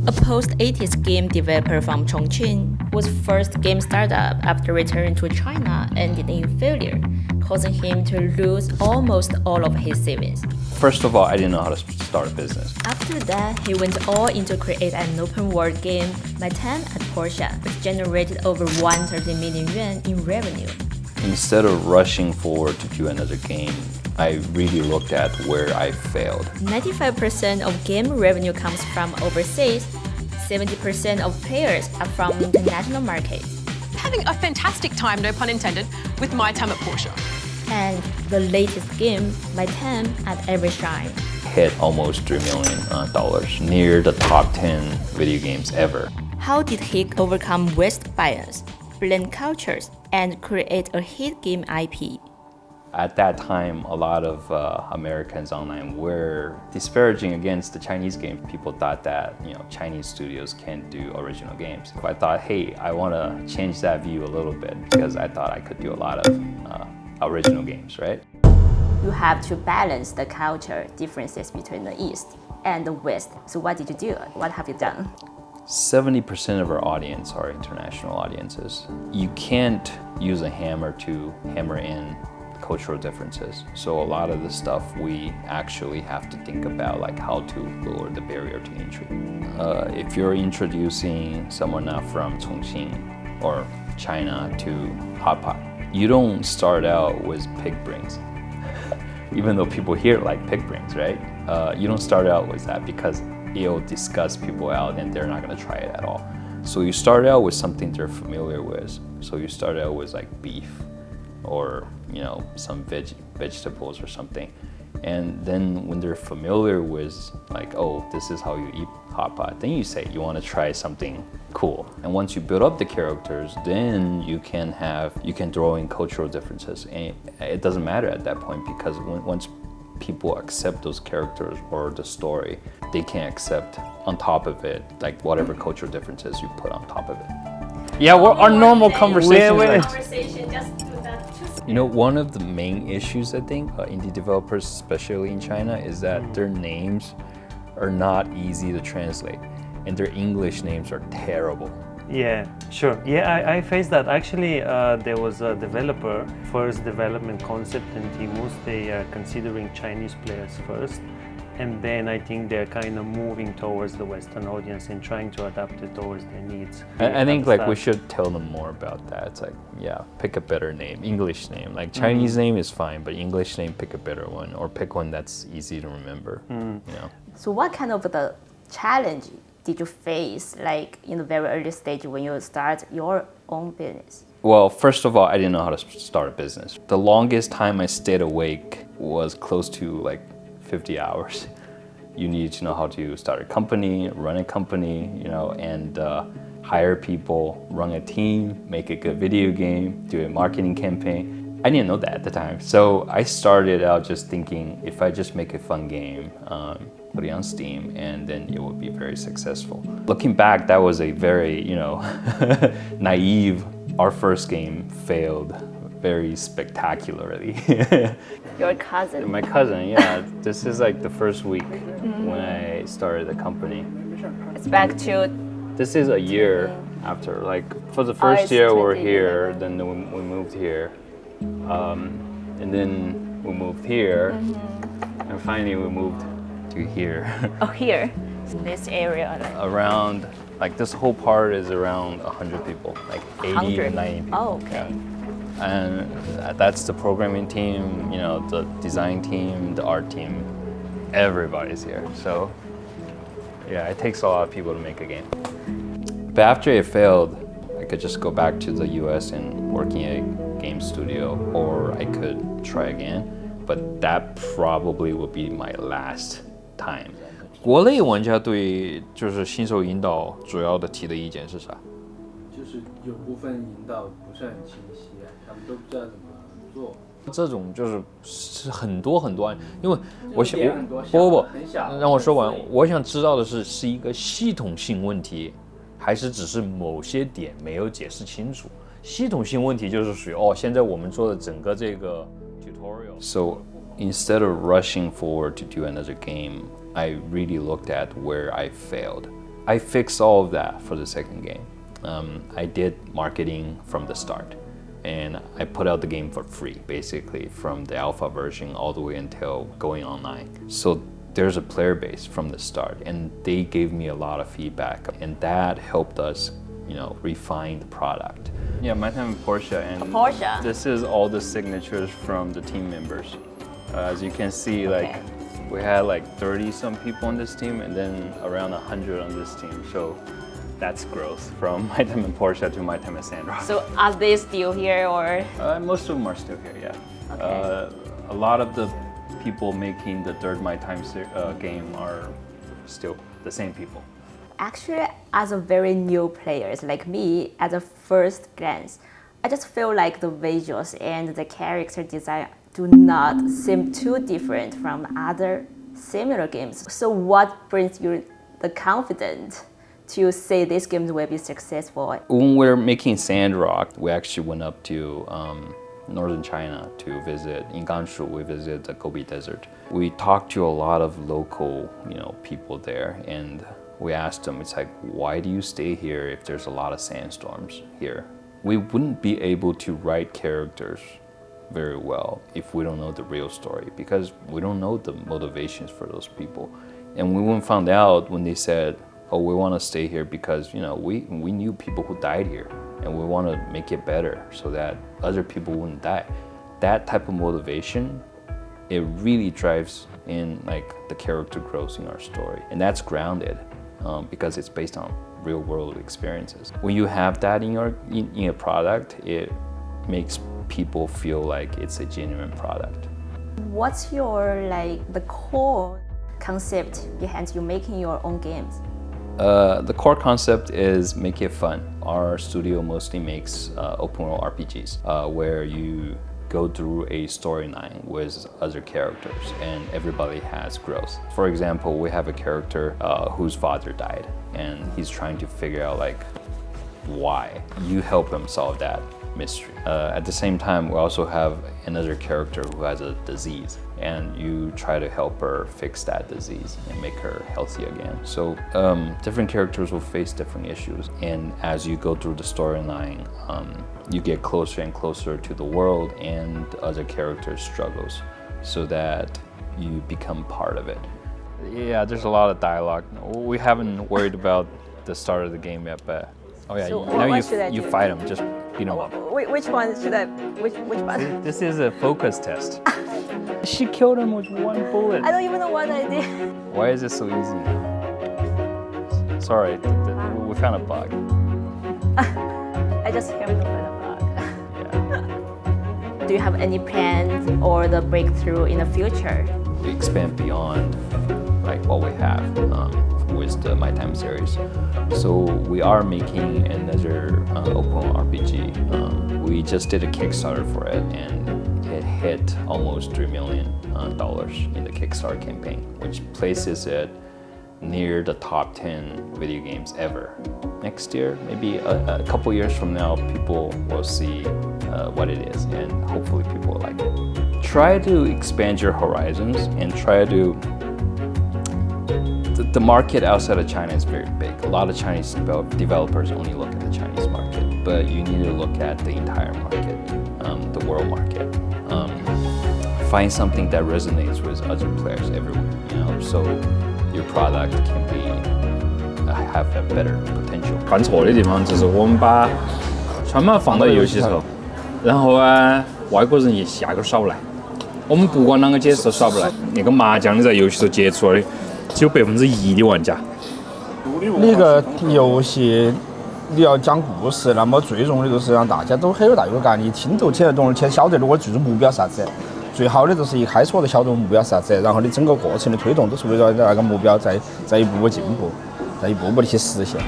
A post-80s game developer from Chongqing, whose first game startup after returning to China ended in failure, causing him to lose almost all of his savings. First of all, I didn't know how to start a business. After that, he went all in to create an open-world game, My Time at Portia, which generated over 130 million yuan in revenue. Instead of rushing forward to do another game, I really looked at where I failed. 95% of game revenue comes from overseas. 70% of players are from international markets. Having a fantastic time, no pun intended, with My Time at Portia. And the latest game, My Time at Every Shrine. Hit almost $3 million, near the top 10 video games ever. How did he overcome West bias, blend cultures, and create a hit game IP? At that time, a lot of Americans online were disparaging against the Chinese game. People thought that Chinese studios can't do original games. I thought, hey, I want to change that view a little bit because I thought I could do a lot of original games, right? You have to balance the culture differences between the East and the West. So what did you do? What have you done? 70% of our audience are international audiences. You can't use a hammer to hammer in cultural differences. So a lot of the stuff we actually have to think about, like how to lower the barrier to entry. If you're introducing someone not from Chongqing or China to hot pot, you don't start out with pig brains. Even though people here like pig brains, right? You don't start out with that because it'll disgust people out and they're not gonna try it at all. So you start out with something they're familiar with. So you start out with like beef or some vegetables or something. And then when they're familiar with like, oh, this is how you eat hot pot, then you say you want to try something cool. And once you build up the characters, then you can throw in cultural differences. And it doesn't matter at that point because once people accept those characters or the story, they can accept on top of it like whatever cultural differences you put on top of it. Yeah, our normal conversation. One of the main issues I think indie developers, especially in China, is that their names are not easy to translate, and their English names are terrible. Yeah, sure. Yeah, I faced that. Actually, there was a developer, first development concept in Timus. They are considering Chinese players first. And then I think they're kind of moving towards the Western audience and trying to adapt it towards their needs. I think like we should tell them more about that. It's like, yeah, pick a better name, English name. Like Chinese name is fine, but English name, pick a better one or pick one that's easy to remember. So what kind of the challenge did you face like in the very early stage when you start your own business? Well, first of all, I didn't know how to start a business. The longest time I stayed awake was close to like 50 hours. You need to know how to start a company, run a company, and hire people, run a team, make a good video game, do a marketing campaign. I didn't know that at the time. So I started out just thinking if I just make a fun game, put it on Steam, and then it would be very successful. Looking back, that was a very, naive. Our first game failed very spectacularly. Your cousin. My cousin, yeah. This is like the first week when I started the company. It's back to... This is a year after. Like for the first year we're here, then we moved here. And then we moved here. And finally we moved to here. Oh, here? This area? Around, like this whole part is around 100 people. Like 80 or 90 people. Oh, okay. Yeah. And that's the programming team, the design team, the art team, everybody's here. So yeah, it takes a lot of people to make a game. But after it failed, I could just go back to the US and work in a game studio, or I could try again. But that probably would be my last time. 国内玩家对就是新手引导主要的提的意见是啥？就是有部分引导不是很清晰，他们都不知道怎么做。这种是很多案，因为我想不，让我说完。我想知道的是一个系统性问题，还是只是某些点没有解释清楚？系统性问题就是属于现在我们做的整个这个 tutorial。 So instead of rushing forward to do another game, I really looked at where I failed. I fixed all of that for the second game. I did marketing from the start, and I put out the game for free, basically from the alpha version all the way until going online. So there's a player base from the start, and they gave me a lot of feedback, and that helped us, refine the product. Yeah, my time in Portia, and Portia. this is all the signatures from the team members. As you can see, Okay. we had 30 some people on this team, and then around 100 on this team. So that's growth from my time in Portia to my time at Sandrock. So are they still here or? Most of them are still here, yeah. Okay. A lot of the people making the third My Time game are still the same people. Actually, as a very new players like me, at the first glance, I just feel like the visuals and the character design do not seem too different from other similar games. So what brings you the confidence to say this game will be successful? When we're making Sandrock, we actually went up to northern China to visit. In Gansu, we visited the Gobi Desert. We talked to a lot of local, people there, and we asked them, it's like, why do you stay here if there's a lot of sandstorms here? We wouldn't be able to write characters very well if we don't know the real story, because we don't know the motivations for those people. And we found out when they said, oh, we want to stay here because we knew people who died here, and we want to make it better so that other people wouldn't die. That type of motivation, it really drives in the character growth in our story, and that's grounded because it's based on real world experiences. When you have that in your product, it makes people feel like it's a genuine product. What's your the core concept behind you making your own games? The core concept is make it fun. Our studio mostly makes open world RPGs where you go through a storyline with other characters and everybody has growth. For example, we have a character whose father died, and he's trying to figure out why. You help him solve that mystery. At the same time, we also have another character who has a disease, and you try to help her fix that disease and make her healthy again. So different characters will face different issues, and as you go through the storyline, you get closer and closer to the world and the other characters' struggles, so that you become part of it. Yeah, there's a lot of dialogue. We haven't worried about the start of the game yet, but So what should I you do? fight them, just beat them up. Which one should I? Which one? This is a focus test. She killed him with one bullet. I don't even know what I did. Why is it so easy? Sorry, we found a bug. I just came to find a bug. Yeah. Do you have any plans or the breakthrough in the future? We expand beyond what we have with the My Time series. So we are making another open world RPG. We just did a Kickstarter for it, and it hit almost $3 million in the Kickstarter campaign, which places it near the top 10 video games ever. Next year, maybe a couple years from now, people will see what it is, and hopefully people will like it. Try to expand your horizons and try to... The market outside of China is very big. A lot of Chinese developers only look at the Chinese market, but you need to look at the entire market, the world market. Find something that resonates with other players everywhere, so your product can have a better potential. 犯错的地方就是我们把川麻放到游戏头，然后外国人一下个耍不来。我们不管啷个解释都耍不来。那个麻将你在游戏头接触了的，只有1%的玩家。你个游戏你要讲故事，那么最重要的就是让大家都很有代入感，你听都听得懂，而且晓得我最终目标啥子。最好的就是一开始我就晓得目标啥子，然后你整个过程的推动都是围绕那个目标在一步步进步，在一步步的去实现。